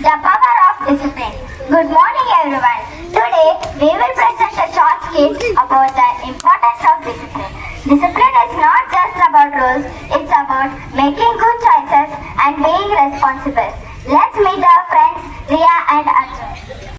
The power of discipline. Good morning everyone. Today we will present a short skit about the importance of discipline. Discipline is not just about rules, it's about making good choices and being responsible. Let's meet our friends Riya and Arjun.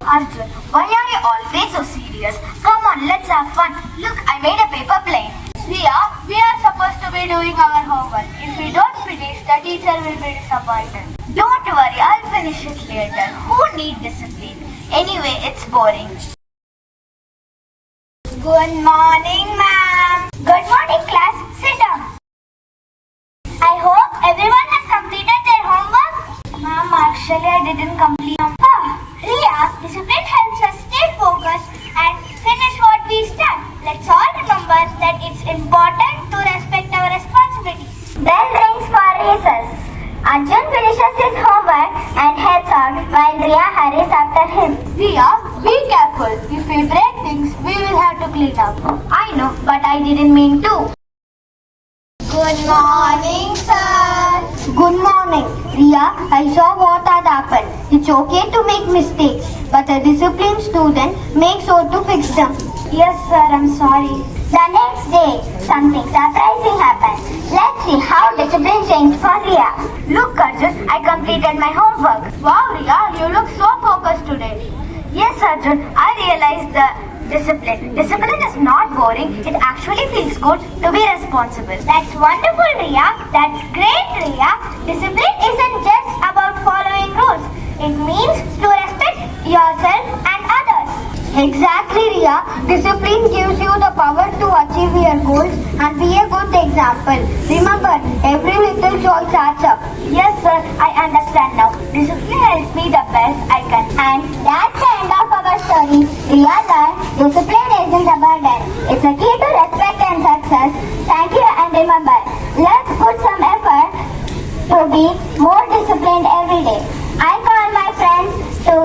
Arjun, why are you always so serious? Come on, let's have fun. Look, I made a paper plane. Riya, we are supposed to be doing our homework. If we don't finish, the teacher will be disappointed. Don't worry, I'll finish it later. Who needs discipline? Anyway, it's boring. Good morning, ma'am. Good morning, class. Sit down. I hope everyone has completed their homework. Ma'am, actually I didn't complete. Riya, discipline helps us stay focused and finish what we start. Let's all remember that it's important to respect our responsibilities. Bell rings for recess. Arjun finishes his homework and heads out while Riya hurries after him. Riya, be careful. If we break things, we will have to clean up. I know, but I didn't mean to. Good morning, sir. Good morning. Riya, I saw what had happened. It's okay to make mistakes, but a disciplined student makes sure to fix them. Yes, sir, I'm sorry. The next day, something surprising happened. Let's see how discipline changed for Riya. Look, Arjun, I completed my homework. Wow, Riya, you look so focused today. Yes, Arjun, I realized the discipline. Discipline is not boring. It actually feels good to be responsible. That's wonderful, Riya. That's great, Riya. Discipline isn't just about following rules. It means to respect yourself and others. Exactly, Riya. Discipline gives you the power to achieve your goals and be a good example. Remember, every little choice adds up. Yes, sir, I understand now. Discipline helps me the best I can. And that's the end of our story. Riya learned discipline isn't a burden. It's a key to respect and success. Thank you, and remember, let's put some effort to be more disciplined every day. I call my friends to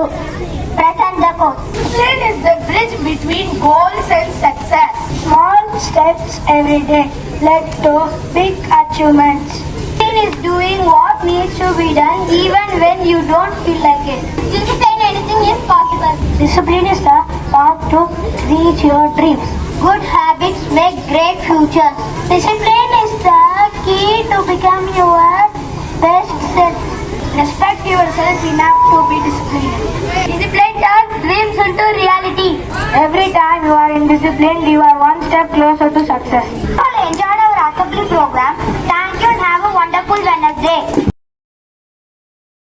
present the quote. Discipline is the bridge between goals and success. Small steps every day led to big achievements. Discipline is doing what needs to be done even when you don't feel like it. Discipline, anything is possible. Discipline is the path to reach your dreams. Good habits make great futures. Discipline is the key to become your best self. Respect yourself enough to be disciplined. Discipline turns dreams into reality. Every time you are in discipline, you are one step closer to success. Enjoyed our assembly program. Thank you and have a wonderful Wednesday.